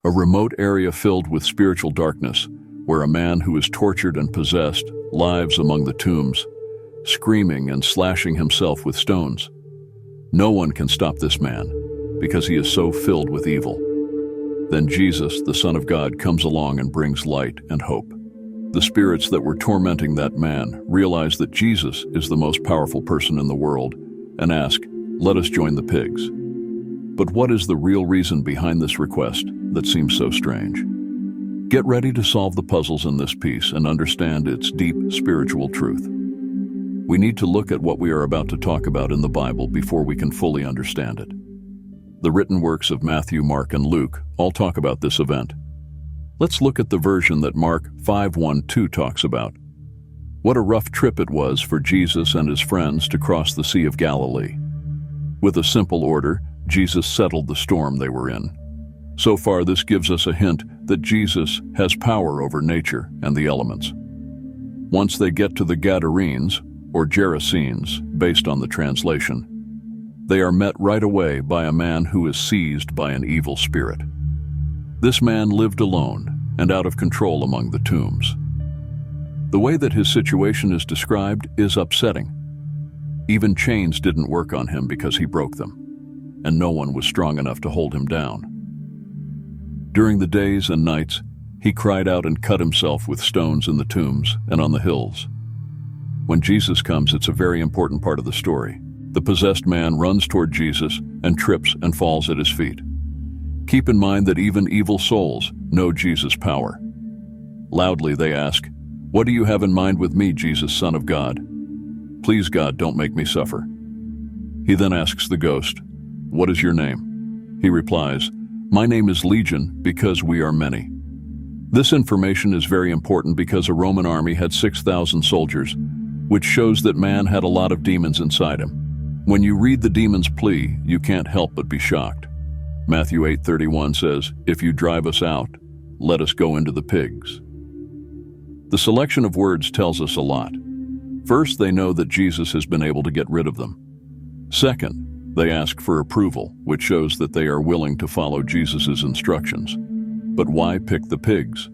a remote area filled with spiritual darkness, where a man who is tortured and possessed lives among the tombs, screaming and slashing himself with stones. No one can stop this man, because he is so filled with evil. Then Jesus, the Son of God, comes along and brings light and hope. The spirits that were tormenting that man realize that Jesus is the most powerful person in the world and ask, "Let us join the pigs." But what is the real reason behind this request that seems so strange? Get ready to solve the puzzles in this piece and understand its deep spiritual truth. We need to look at what we are about to talk about in the Bible before we can fully understand it. The written works of Matthew, Mark, and Luke all talk about this event. Let's look at the version that Mark 5:1-2 talks about. What a rough trip it was for Jesus and his friends to cross the Sea of Galilee. With a simple order, Jesus settled the storm they were in. So far, this gives us a hint that Jesus has power over nature and the elements. Once they get to the Gadarenes, or Gerasenes, based on the translation, they are met right away by a man who is seized by an evil spirit. This man lived alone and out of control among the tombs. The way that his situation is described is upsetting. Even chains didn't work on him because he broke them, and no one was strong enough to hold him down. During the days and nights, he cried out and cut himself with stones in the tombs and on the hills. When Jesus comes, it's a very important part of the story. The possessed man runs toward Jesus and trips and falls at his feet. Keep in mind that even evil souls know Jesus' power. Loudly they ask, "What do you have in mind with me, Jesus, Son of God? Please, God, don't make me suffer." He then asks the ghost, "What is your name?" He replies, "My name is Legion, because we are many." This information is very important because a Roman army had 6,000 soldiers, which shows that man had a lot of demons inside him. When you read the demon's plea, you can't help but be shocked. Matthew 8:31 says, "If you drive us out, let us go into the pigs." The selection of words tells us a lot. First, they know that Jesus has been able to get rid of them. Second, they ask for approval, which shows that they are willing to follow Jesus' instructions. But why pick the pigs?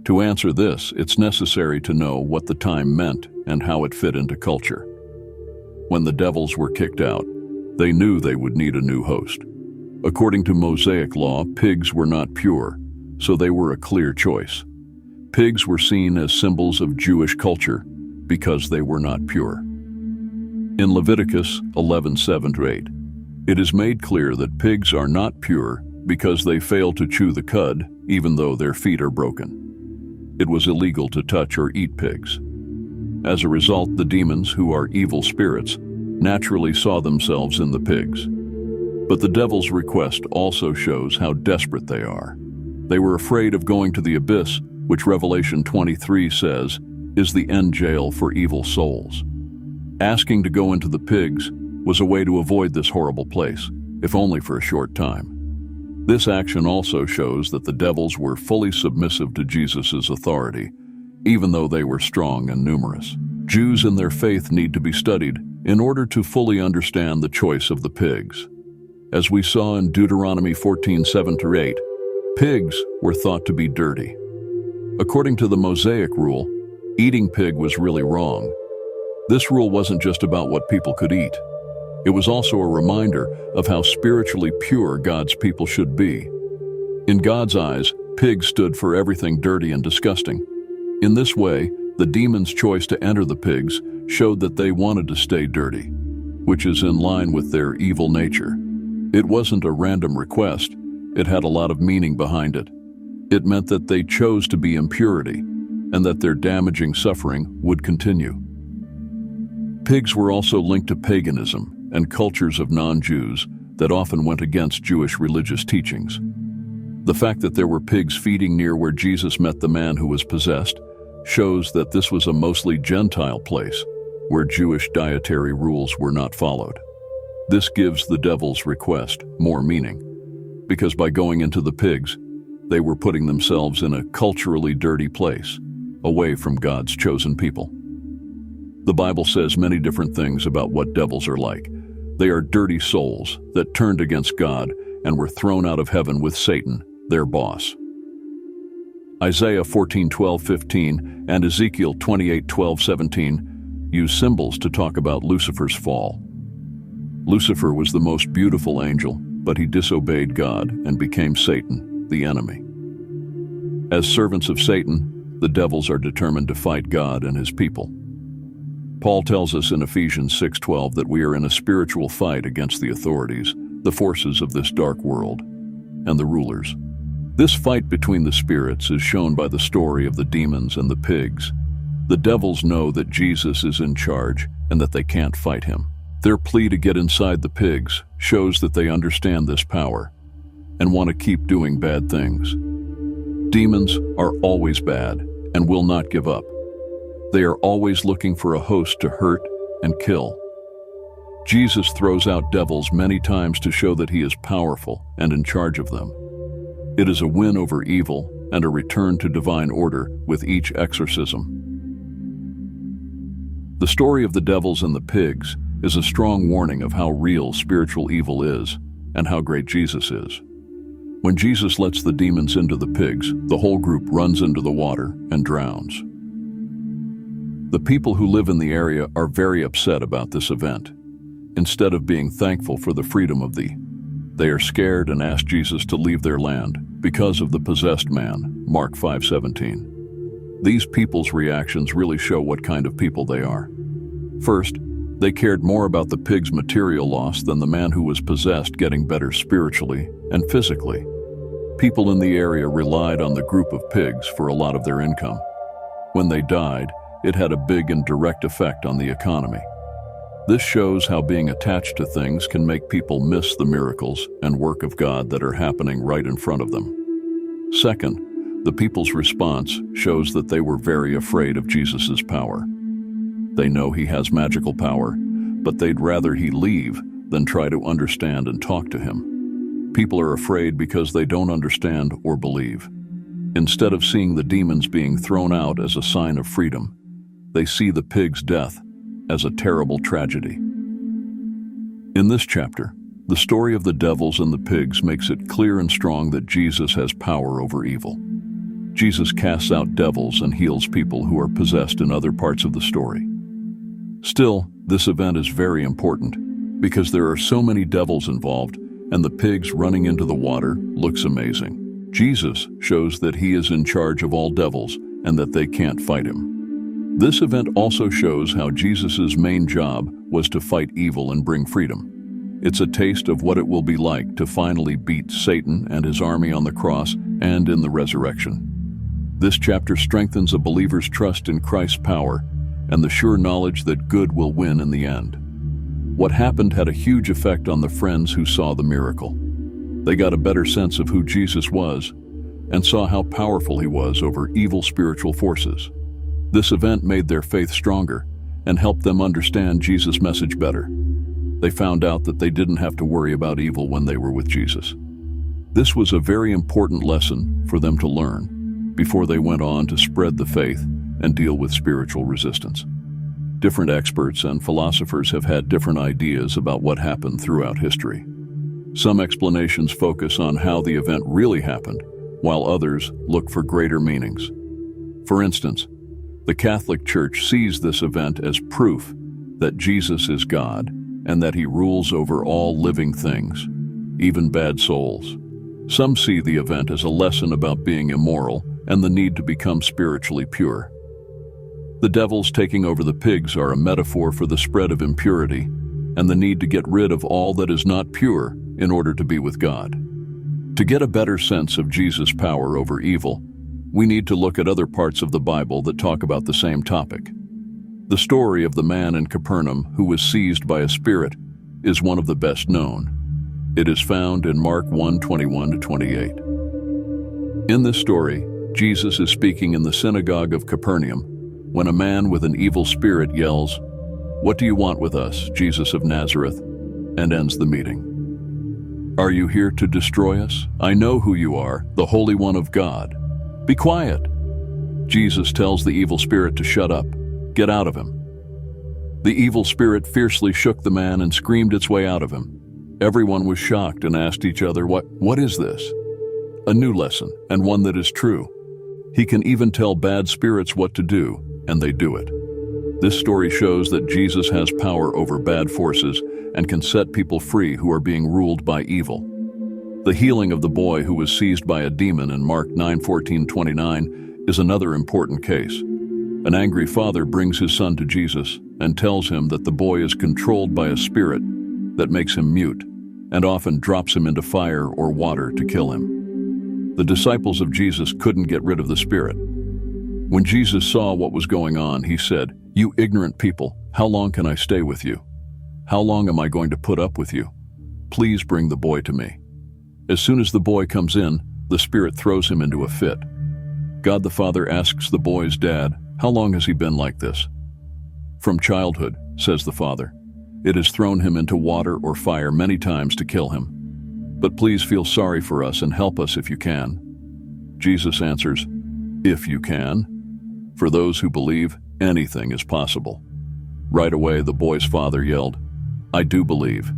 To answer this, it's necessary to know what the time meant and how it fit into culture. When the devils were kicked out, they knew they would need a new host. According to Mosaic law, pigs were not pure, so they were a clear choice. Pigs were seen as symbols of Jewish culture because they were not pure. In Leviticus 11:7-8, it is made clear that pigs are not pure because they fail to chew the cud, even though their feet are broken. It was illegal to touch or eat pigs. As a result, the demons, who are evil spirits, naturally saw themselves in the pigs. But the devil's request also shows how desperate they are. They were afraid of going to the abyss, which Revelation 23 says is the end jail for evil souls. Asking to go into the pigs was a way to avoid this horrible place, if only for a short time. This action also shows that the devils were fully submissive to Jesus' authority, even though they were strong and numerous. Jews and their faith need to be studied in order to fully understand the choice of the pigs. As we saw in Deuteronomy 14:7-8, pigs were thought to be dirty. According to the Mosaic rule, eating pig was really wrong. This rule wasn't just about what people could eat. It was also a reminder of how spiritually pure God's people should be. In God's eyes, pigs stood for everything dirty and disgusting. In this way, the demons' choice to enter the pigs showed that they wanted to stay dirty, which is in line with their evil nature. It wasn't a random request. It had a lot of meaning behind it. It meant that they chose to be impurity and that their damaging suffering would continue. Pigs were also linked to paganism and cultures of non-Jews that often went against Jewish religious teachings. The fact that there were pigs feeding near where Jesus met the man who was possessed shows that this was a mostly Gentile place where Jewish dietary rules were not followed. This gives the devil's request more meaning, because by going into the pigs, they were putting themselves in a culturally dirty place, away from God's chosen people. The Bible says many different things about what devils are like. They are dirty souls that turned against God and were thrown out of heaven with Satan their boss. Isaiah 14:12-15 and Ezekiel 28:12-17 use symbols to talk about Lucifer's fall. Lucifer was the most beautiful angel, but he disobeyed God and became Satan, the enemy. As servants of Satan, the devils are determined to fight God and his people. Paul tells us in Ephesians 6:12 that we are in a spiritual fight against the authorities, the forces of this dark world, and the rulers. This fight between the spirits is shown by the story of the demons and the pigs. The devils know that Jesus is in charge and that they can't fight him. Their plea to get inside the pigs shows that they understand this power and want to keep doing bad things. Demons are always bad and will not give up. They are always looking for a host to hurt and kill. Jesus throws out devils many times to show that he is powerful and in charge of them. It is a win over evil and a return to divine order with each exorcism. The story of the devils and the pigs is a strong warning of how real spiritual evil is and how great Jesus is. When Jesus lets the demons into the pigs, the whole group runs into the water and drowns. The people who live in the area are very upset about this event. Instead of being thankful for the freedom of they are scared and ask Jesus to leave their land because of the possessed man, Mark 5:17. These people's reactions really show what kind of people they are. First, they cared more about the pig's material loss than the man who was possessed getting better spiritually and physically. People in the area relied on the group of pigs for a lot of their income. When they died, it had a big and direct effect on the economy. This shows how being attached to things can make people miss the miracles and work of God that are happening right in front of them. Second, the people's response shows that they were very afraid of Jesus' power. They know he has magical power, but they'd rather he leave than try to understand and talk to him. People are afraid because they don't understand or believe. Instead of seeing the demons being thrown out as a sign of freedom, they see the pig's death as a terrible tragedy. In this chapter, the story of the devils and the pigs makes it clear and strong that Jesus has power over evil. Jesus casts out devils and heals people who are possessed in other parts of the story. Still, this event is very important because there are so many devils involved, and the pigs running into the water looks amazing. Jesus shows that he is in charge of all devils and that they can't fight him. This event also shows how Jesus' main job was to fight evil and bring freedom. It's a taste of what it will be like to finally beat Satan and his army on the cross and in the resurrection. This chapter strengthens a believer's trust in Christ's power and the sure knowledge that good will win in the end. What happened had a huge effect on the friends who saw the miracle. They got a better sense of who Jesus was and saw how powerful he was over evil spiritual forces. This event made their faith stronger and helped them understand Jesus' message better. They found out that they didn't have to worry about evil when they were with Jesus. This was a very important lesson for them to learn before they went on to spread the faith and deal with spiritual resistance. Different experts and philosophers have had different ideas about what happened throughout history. Some explanations focus on how the event really happened, while others look for greater meanings. For instance, the Catholic Church sees this event as proof that Jesus is God and that he rules over all living things, even bad souls. Some see the event as a lesson about being immoral and the need to become spiritually pure. The devils taking over the pigs are a metaphor for the spread of impurity and the need to get rid of all that is not pure in order to be with God. To get a better sense of Jesus' power over evil, we need to look at other parts of the Bible that talk about the same topic. The story of the man in Capernaum who was seized by a spirit is one of the best known. It is found in Mark 1:21-28. In this story, Jesus is speaking in the synagogue of Capernaum when a man with an evil spirit yells, "What do you want with us, Jesus of Nazareth?" and ends the meeting. "Are you here to destroy us? I know who you are, the Holy One of God. Be quiet." Jesus tells the evil spirit to shut up. Get out of him. The evil spirit fiercely shook the man and screamed its way out of him. Everyone was shocked and asked each other, What is this? A new lesson, and one that is true. He can even tell bad spirits what to do, and they do it. This story shows that Jesus has power over bad forces and can set people free who are being ruled by evil. The healing of the boy who was seized by a demon in Mark 9:14-29 is another important case. An angry father brings his son to Jesus and tells him that the boy is controlled by a spirit that makes him mute and often drops him into fire or water to kill him. The disciples of Jesus couldn't get rid of the spirit. When Jesus saw what was going on, he said, "You ignorant people, how long can I stay with you? How long am I going to put up with you? Please bring the boy to me." As soon as the boy comes in, the spirit throws him into a fit. God the Father asks the boy's dad, "How long has he been like this?" "From childhood," says the father. "It has thrown him into water or fire many times to kill him. But please feel sorry for us and help us if you can." Jesus answers, "If you can. For those who believe, anything is possible." Right away, the boy's father yelled, "I do believe.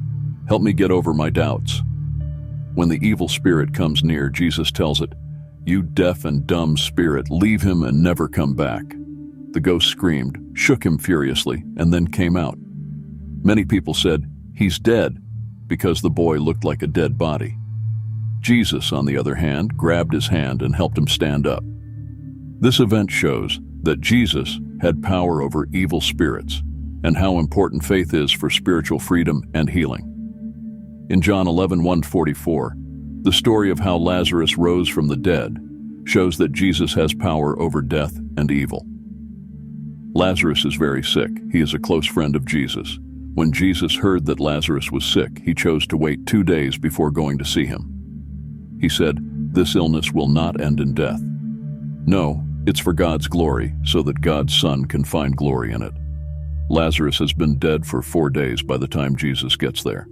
Help me get over my doubts." When the evil spirit comes near, Jesus tells it, "You deaf and dumb spirit, leave him and never come back." The ghost screamed, shook him furiously, and then came out. Many people said, "He's dead," because the boy looked like a dead body. Jesus, on the other hand, grabbed his hand and helped him stand up. This event shows that Jesus had power over evil spirits and how important faith is for spiritual freedom and healing. In John 11:1-44, the story of how Lazarus rose from the dead shows that Jesus has power over death and evil. Lazarus is very sick. He is a close friend of Jesus. When Jesus heard that Lazarus was sick, he chose to wait 2 days before going to see him. He said, "This illness will not end in death. No, it's for God's glory, so that God's Son can find glory in it." Lazarus has been dead for 4 days by the time Jesus gets there.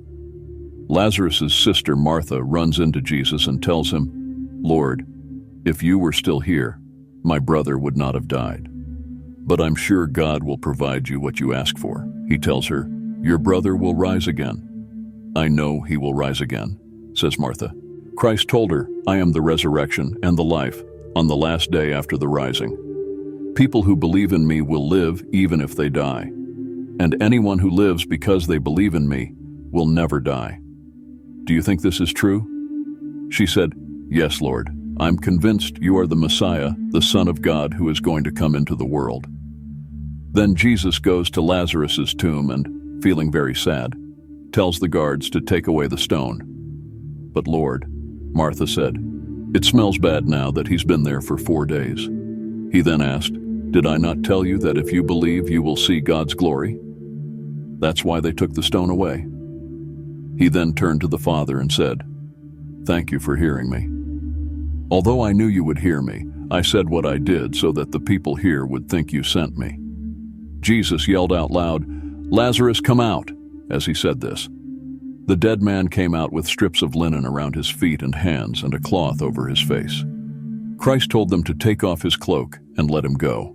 Lazarus' sister Martha runs into Jesus and tells him, "Lord, if you were still here, my brother would not have died. But I'm sure God will provide you what you ask for." He tells her, "Your brother will rise again." "I know he will rise again," says Martha. Christ told her, "I am the resurrection and the life, on the last day after the rising. People who believe in me will live even if they die. And anyone who lives because they believe in me will never die." "Do you think this is true?" She said, "Yes, Lord. I'm convinced you are the Messiah, the Son of God who is going to come into the world." Then Jesus goes to Lazarus' tomb and, feeling very sad, tells the guards to take away the stone. "But Lord," Martha said, "it smells bad now that he's been there for 4 days." He then asked, "Did I not tell you that if you believe you will see God's glory?" That's why they took the stone away. He then turned to the Father and said, "Thank you for hearing me. Although I knew you would hear me, I said what I did so that the people here would think you sent me." Jesus yelled out loud, "Lazarus, come out!" as he said this. The dead man came out with strips of linen around his feet and hands and a cloth over his face. Christ told them to take off his cloak and let him go.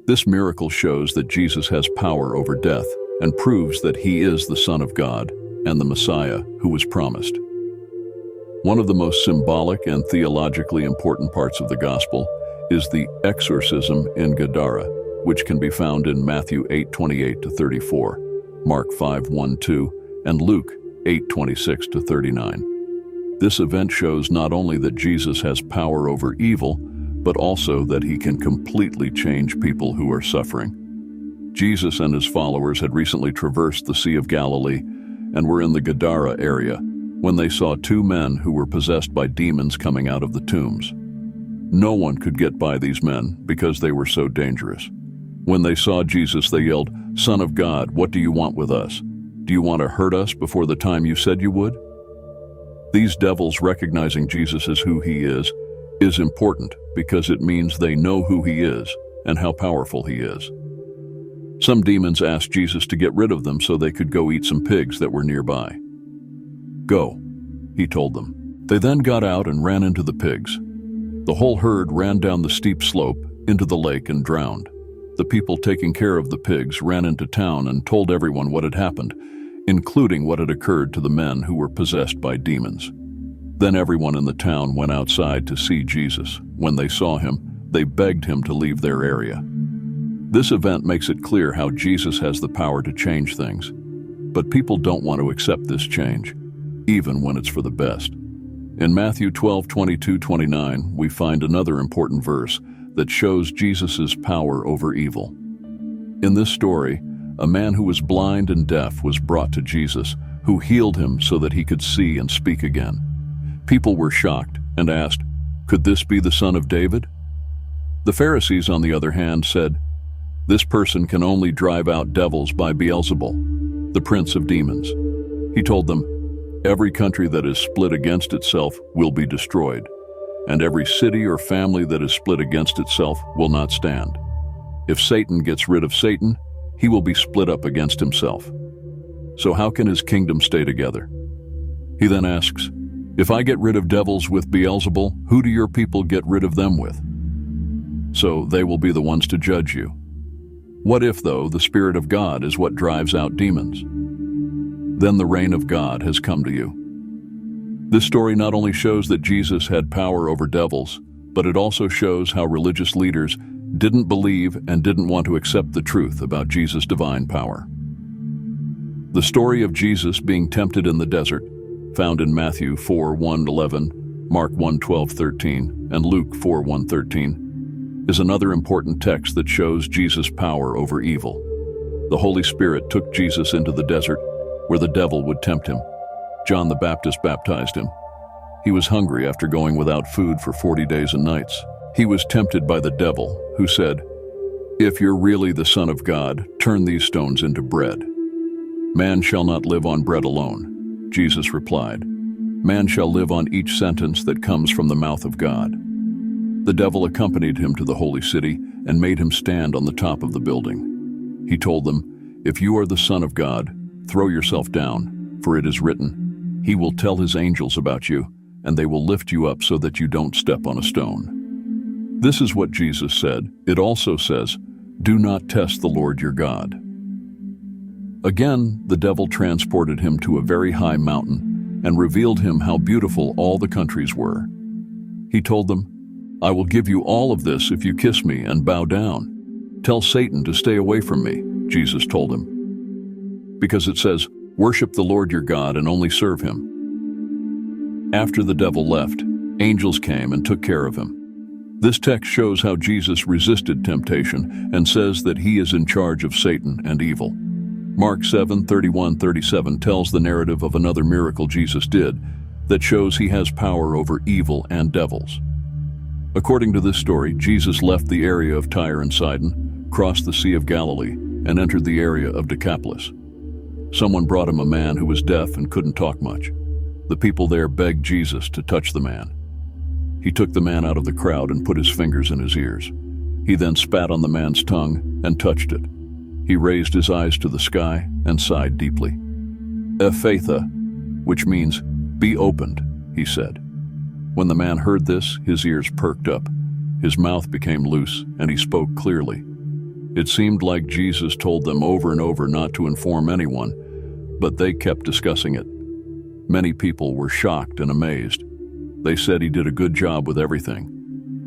This miracle shows that Jesus has power over death and proves that he is the Son of God and the Messiah who was promised. One of the most symbolic and theologically important parts of the gospel is the exorcism in Gadara, which can be found in Matthew 8:28-34, Mark 5:1-2, and Luke 8:26-39. This event shows not only that Jesus has power over evil, but also that he can completely change people who are suffering. Jesus and his followers had recently traversed the Sea of Galilee and were in the Gadara area when they saw 2 men who were possessed by demons coming out of the tombs. No one could get by these men because they were so dangerous. When they saw Jesus, they yelled, "Son of God, what do you want with us? Do you want to hurt us before the time you said you would?" These devils recognizing Jesus as who he is important because it means they know who he is and how powerful he is. Some demons asked Jesus to get rid of them so they could go eat some pigs that were nearby. "Go," he told them. They then got out and ran into the pigs. The whole herd ran down the steep slope into the lake and drowned. The people taking care of the pigs ran into town and told everyone what had happened, including what had occurred to the men who were possessed by demons. Then everyone in the town went outside to see Jesus. When they saw him, they begged him to leave their area. This event makes it clear how Jesus has the power to change things. But people don't want to accept this change, even when it's for the best. In Matthew 12:22-29, we find another important verse that shows Jesus' power over evil. In this story, a man who was blind and deaf was brought to Jesus, who healed him so that he could see and speak again. People were shocked and asked, "Could this be the son of David?" The Pharisees, on the other hand, said, "This person can only drive out devils by Beelzebul, the prince of demons." He told them, "Every country that is split against itself will be destroyed, and every city or family that is split against itself will not stand. If Satan gets rid of Satan, he will be split up against himself. So how can his kingdom stay together?" He then asks, "If I get rid of devils with Beelzebul, who do your people get rid of them with? So they will be the ones to judge you. What if, though, the Spirit of God is what drives out demons? Then the reign of God has come to you." This story not only shows that Jesus had power over devils, but it also shows how religious leaders didn't believe and didn't want to accept the truth about Jesus' divine power. The story of Jesus being tempted in the desert, found in Matthew 4:1-11, Mark 1:12-13, and Luke 4:1-13, is another important text that shows Jesus' power over evil. The Holy Spirit took Jesus into the desert, where the devil would tempt him. John the Baptist baptized him. He was hungry after going without food for 40 days and nights. He was tempted by the devil, who said, "If you're really the Son of God, turn these stones into bread." "Man shall not live on bread alone," Jesus replied. "Man shall live on each sentence that comes from the mouth of God." The devil accompanied him to the holy city and made him stand on the top of the building. He told them, "If you are the Son of God, throw yourself down, for it is written, 'He will tell his angels about you, and they will lift you up so that you don't step on a stone.'" This is what Jesus said. It also says, "Do not test the Lord your God." Again, the devil transported him to a very high mountain and revealed him how beautiful all the countries were. He told them, "I will give you all of this if you kiss me and bow down. Tell Satan to stay away from me," Jesus told him. Because it says, "Worship the Lord your God and only serve him." After the devil left, angels came and took care of him. This text shows how Jesus resisted temptation and says that he is in charge of Satan and evil. Mark 7:31-37 tells the narrative of another miracle Jesus did that shows he has power over evil and devils. According to this story, Jesus left the area of Tyre and Sidon, crossed the Sea of Galilee, and entered the area of Decapolis. Someone brought him a man who was deaf and couldn't talk much. The people there begged Jesus to touch the man. He took the man out of the crowd and put his fingers in his ears. He then spat on the man's tongue and touched it. He raised his eyes to the sky and sighed deeply. "Ephphatha," which means, "Be opened," he said. When the man heard this, his ears perked up, his mouth became loose, and he spoke clearly. It seemed like Jesus told them over and over not to inform anyone, but they kept discussing it. Many people were shocked and amazed. They said he did a good job with everything.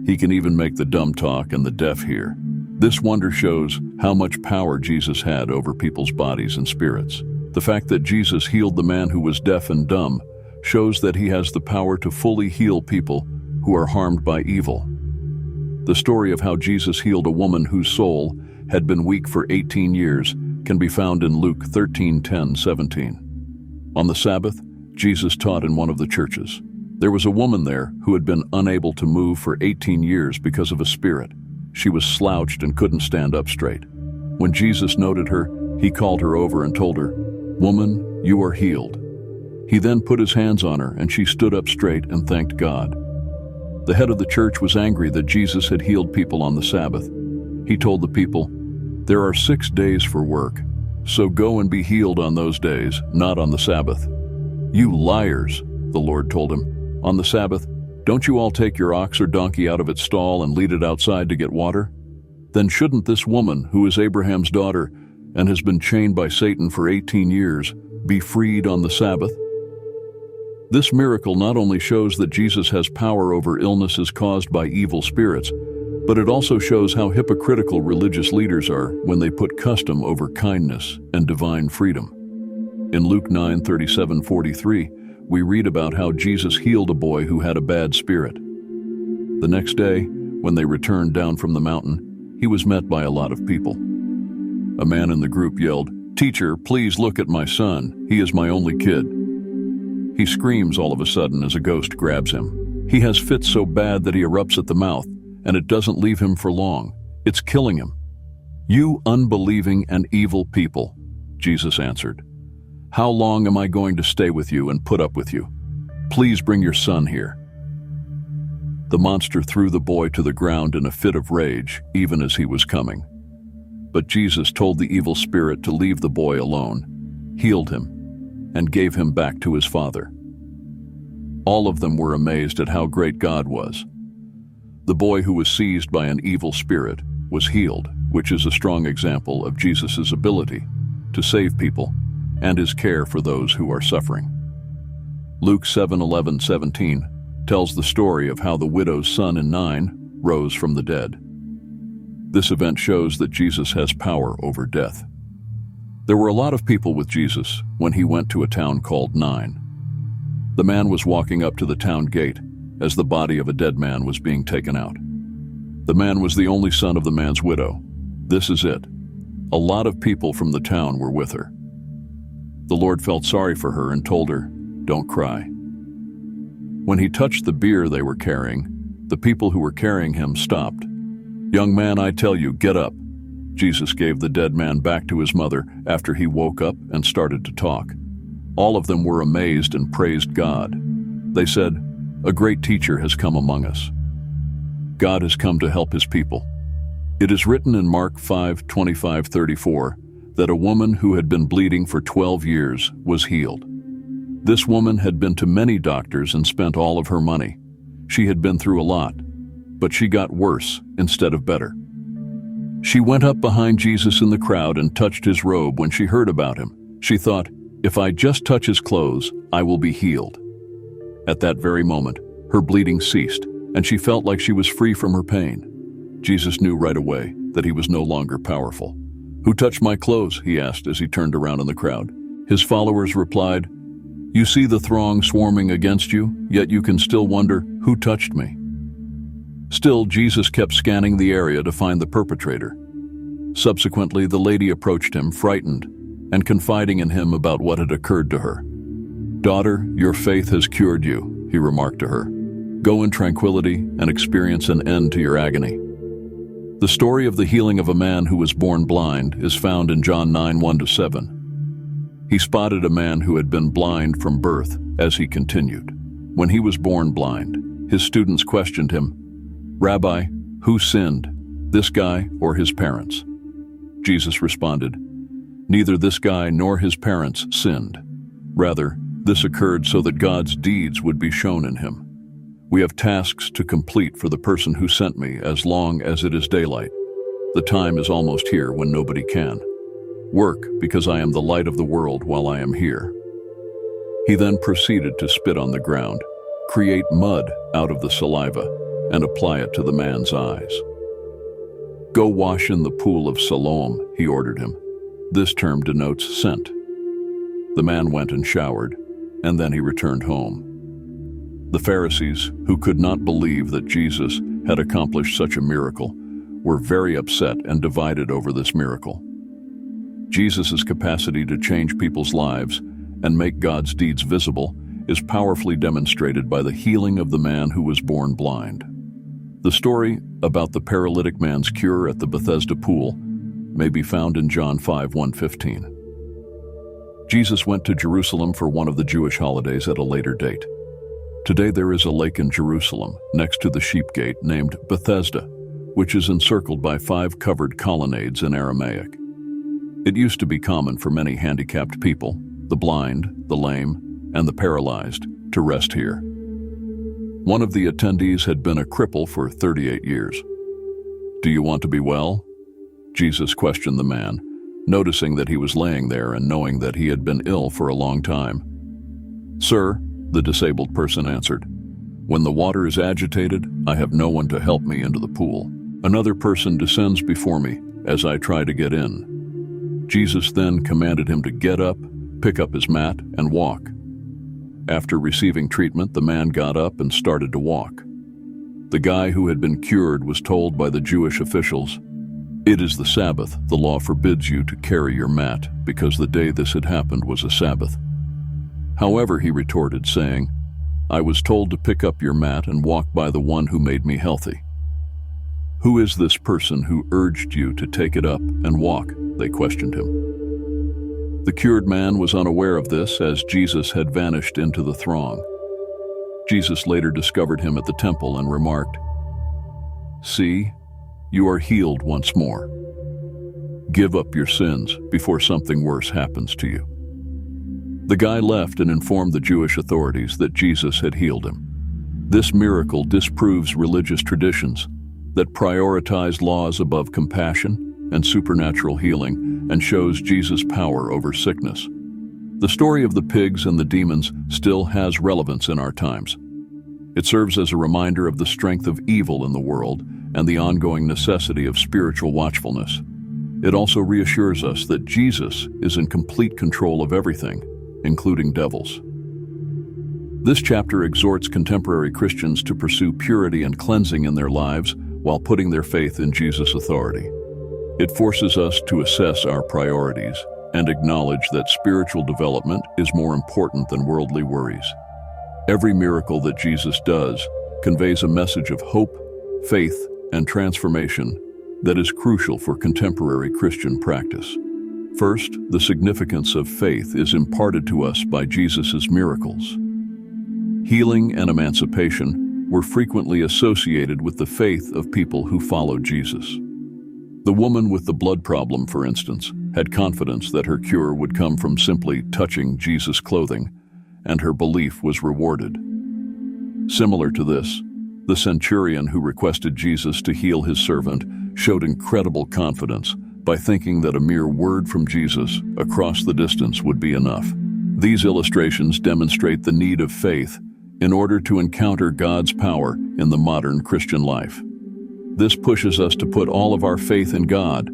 He can even make the dumb talk and the deaf hear. This wonder shows how much power Jesus had over people's bodies and spirits. The fact that Jesus healed the man who was deaf and dumb shows that he has the power to fully heal people who are harmed by evil. The story of how Jesus healed a woman whose soul had been weak for 18 years can be found in Luke 13:10-17. On the Sabbath, Jesus taught in one of the churches. There was a woman there who had been unable to move for 18 years because of a spirit. She was slouched and couldn't stand up straight. When Jesus noted her, he called her over and told her, "Woman, you are healed." He then put his hands on her and she stood up straight and thanked God. The head of the church was angry that Jesus had healed people on the Sabbath. He told the people, "There are 6 days for work, so go and be healed on those days, not on the Sabbath." "You liars," the Lord told him. "On the Sabbath, don't you all take your ox or donkey out of its stall and lead it outside to get water? Then shouldn't this woman, who is Abraham's daughter and has been chained by Satan for 18 years, be freed on the Sabbath?" This miracle not only shows that Jesus has power over illnesses caused by evil spirits, but it also shows how hypocritical religious leaders are when they put custom over kindness and divine freedom. In Luke 9:37-43, we read about how Jesus healed a boy who had a bad spirit. The next day, when they returned down from the mountain, he was met by a lot of people. A man in the group yelled, "Teacher, please look at my son. He is my only kid." He screams all of a sudden as a ghost grabs him. He has fits so bad that he erupts at the mouth, and it doesn't leave him for long. It's killing him. "You unbelieving and evil people," Jesus answered. "How long am I going to stay with you and put up with you? Please bring your son here." The monster threw the boy to the ground in a fit of rage, even as he was coming. But Jesus told the evil spirit to leave the boy alone, healed him, and gave him back to his father. All of them were amazed at how great God was. The boy who was seized by an evil spirit was healed, which is a strong example of Jesus' ability to save people and his care for those who are suffering. Luke 7:11-17 tells the story of how the widow's son in 9 rose from the dead. This event shows that Jesus has power over death. There were a lot of people with Jesus when he went to a town called Nain. The man was walking up to the town gate as the body of a dead man was being taken out. The man was the only son of the man's widow. This is it. A lot of people from the town were with her. The Lord felt sorry for her and told her, "Don't cry." When he touched the bier they were carrying, the people who were carrying him stopped. "Young man, I tell you, get up." Jesus gave the dead man back to his mother after he woke up and started to talk. All of them were amazed and praised God. They said, "A great teacher has come among us." God has come to help his people. It is written in Mark 5:25-34 that a woman who had been bleeding for 12 years was healed. This woman had been to many doctors and spent all of her money. She had been through a lot, but she got worse instead of better. She went up behind Jesus in the crowd and touched his robe when she heard about him. She thought, "If I just touch his clothes, I will be healed." At that very moment, her bleeding ceased, and she felt like she was free from her pain. Jesus knew right away that he was no longer powerful. "Who touched my clothes?" he asked as he turned around in the crowd. His followers replied, "You see the throng swarming against you, yet you can still wonder, who touched me?" Still, Jesus kept scanning the area to find the perpetrator. Subsequently, the lady approached him, frightened, and confiding in him about what had occurred to her. "Daughter, your faith has cured you," he remarked to her. "Go in tranquility and experience an end to your agony." The story of the healing of a man who was born blind is found in John 9:1-7. He spotted a man who had been blind from birth as he continued. When he was born blind, his students questioned him, "Rabbi, who sinned, this guy or his parents?" Jesus responded, "Neither this guy nor his parents sinned. Rather, this occurred so that God's deeds would be shown in him. We have tasks to complete for the person who sent me as long as it is daylight. The time is almost here when nobody can. Work, because I am the light of the world while I am here." He then proceeded to spit on the ground, create mud out of the saliva, and apply it to the man's eyes. "Go wash in the pool of Siloam," he ordered him. This term denotes sent. The man went and showered, and then he returned home. The Pharisees, who could not believe that Jesus had accomplished such a miracle, were very upset and divided over this miracle. Jesus' capacity to change people's lives and make God's deeds visible is powerfully demonstrated by the healing of the man who was born blind. The story about the paralytic man's cure at the Bethesda pool may be found in John 5:1-15. Jesus went to Jerusalem for one of the Jewish holidays at a later date. Today there is a lake in Jerusalem next to the sheep gate named Bethesda, which is encircled by 5 covered colonnades in Aramaic. It used to be common for many handicapped people, the blind, the lame, and the paralyzed, to rest here. One of the attendees had been a cripple for 38 years. "Do you want to be well?" Jesus questioned the man, noticing that he was laying there and knowing that he had been ill for a long time. "Sir, the disabled person answered. "When the water is agitated, I have no one to help me into the pool. Another person descends before me as I try to get in." Jesus then commanded him to get up, pick up his mat, and walk. After receiving treatment, the man got up and started to walk. The guy who had been cured was told by the Jewish officials, "It is the Sabbath. The law forbids you to carry your mat," because the day this had happened was a Sabbath. However, he retorted, saying, "I was told to pick up your mat and walk by the one who made me healthy." "Who is this person who urged you to take it up and walk?" they questioned him. The cured man was unaware of this, as Jesus had vanished into the throng. Jesus later discovered him at the temple and remarked, "See, you are healed once more. Give up your sins before something worse happens to you." The guy left and informed the Jewish authorities that Jesus had healed him. This miracle disproves religious traditions that prioritize laws above compassion and supernatural healing, and shows Jesus' power over sickness. The story of the pigs and the demons still has relevance in our times. It serves as a reminder of the strength of evil in the world and the ongoing necessity of spiritual watchfulness. It also reassures us that Jesus is in complete control of everything, including devils. This chapter exhorts contemporary Christians to pursue purity and cleansing in their lives while putting their faith in Jesus' authority. It forces us to assess our priorities and acknowledge that spiritual development is more important than worldly worries. Every miracle that Jesus does conveys a message of hope, faith, and transformation that is crucial for contemporary Christian practice. First, the significance of faith is imparted to us by Jesus' miracles. Healing and emancipation were frequently associated with the faith of people who followed Jesus. The woman with the blood problem, for instance, had confidence that her cure would come from simply touching Jesus' clothing, and her belief was rewarded. Similar to this, the centurion who requested Jesus to heal his servant showed incredible confidence by thinking that a mere word from Jesus across the distance would be enough. These illustrations demonstrate the need of faith in order to encounter God's power in the modern Christian life. This pushes us to put all of our faith in God,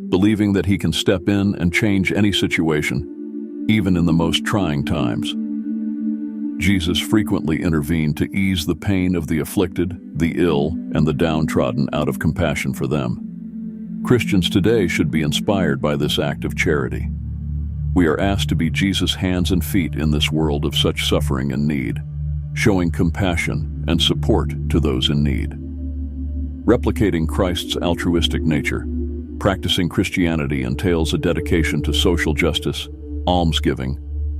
believing that He can step in and change any situation, even in the most trying times. Jesus frequently intervened to ease the pain of the afflicted, the ill, and the downtrodden out of compassion for them. Christians today should be inspired by this act of charity. We are asked to be Jesus' hands and feet in this world of such suffering and need, showing compassion and support to those in need. Replicating Christ's altruistic nature, practicing Christianity entails a dedication to social justice, almsgiving,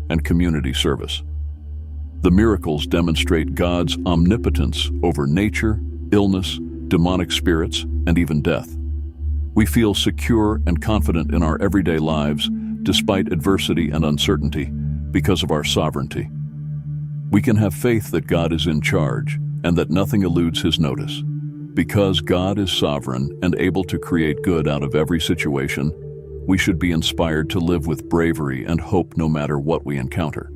and community service. The miracles demonstrate God's omnipotence over nature, illness, demonic spirits, and even death. We feel secure and confident in our everyday lives despite adversity and uncertainty because of our sovereignty. We can have faith that God is in charge and that nothing eludes His notice. Because God is sovereign and able to create good out of every situation, we should be inspired to live with bravery and hope no matter what we encounter.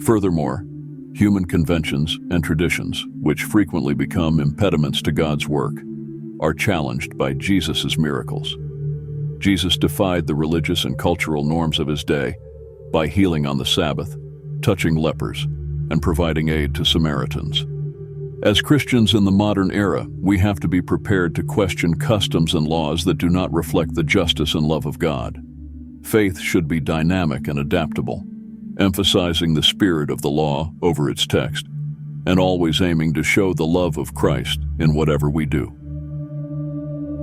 Furthermore, human conventions and traditions, which frequently become impediments to God's work, are challenged by Jesus' miracles. Jesus defied the religious and cultural norms of His day by healing on the Sabbath, touching lepers, and providing aid to Samaritans. As Christians in the modern era, we have to be prepared to question customs and laws that do not reflect the justice and love of God. Faith should be dynamic and adaptable, emphasizing the spirit of the law over its text, and always aiming to show the love of Christ in whatever we do.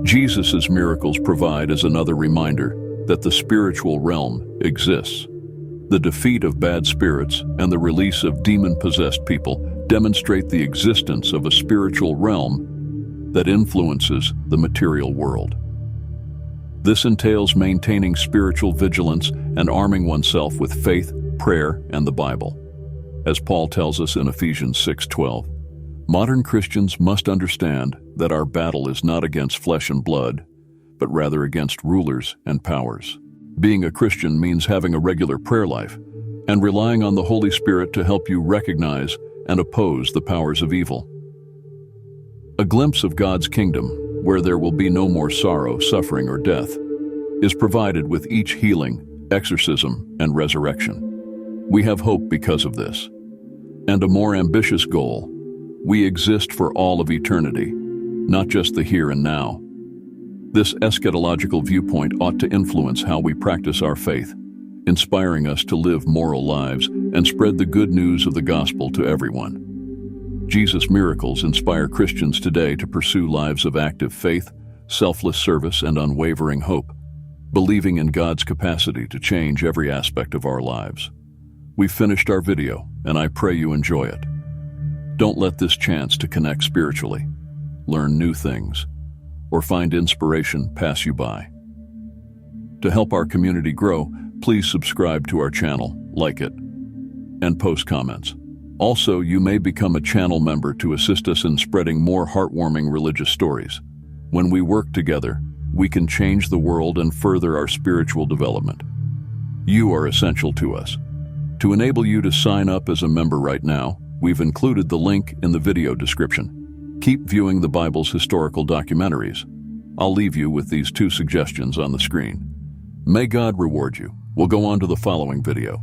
Jesus' miracles provide as another reminder that the spiritual realm exists. The defeat of bad spirits and the release of demon-possessed people demonstrate the existence of a spiritual realm that influences the material world. This entails maintaining spiritual vigilance and arming oneself with faith, prayer, and the Bible. As Paul tells us in Ephesians 6:12, modern Christians must understand that our battle is not against flesh and blood, but rather against rulers and powers. Being a Christian means having a regular prayer life and relying on the Holy Spirit to help you recognize and oppose the powers of evil. A glimpse of God's kingdom, where there will be no more sorrow, suffering, or death, is provided with each healing, exorcism, and resurrection. We have hope because of this. And a more ambitious goal: we exist for all of eternity, not just the here and now. This eschatological viewpoint ought to influence how we practice our faith, inspiring us to live moral lives and spread the good news of the gospel to everyone. Jesus' miracles inspire Christians today to pursue lives of active faith, selfless service, and unwavering hope, believing in God's capacity to change every aspect of our lives. We've finished our video, and I pray you enjoy it. Don't let this chance to connect spiritually, learn new things, or find inspiration pass you by. To help our community grow, please subscribe to our channel, like it, and post comments. Also, you may become a channel member to assist us in spreading more heartwarming religious stories. When we work together, we can change the world and further our spiritual development. You are essential to us. To enable you to sign up as a member right now, we've included the link in the video description. Keep viewing the Bible's historical documentaries. I'll leave you with these 2 suggestions on the screen. May God reward you. We'll go on to the following video.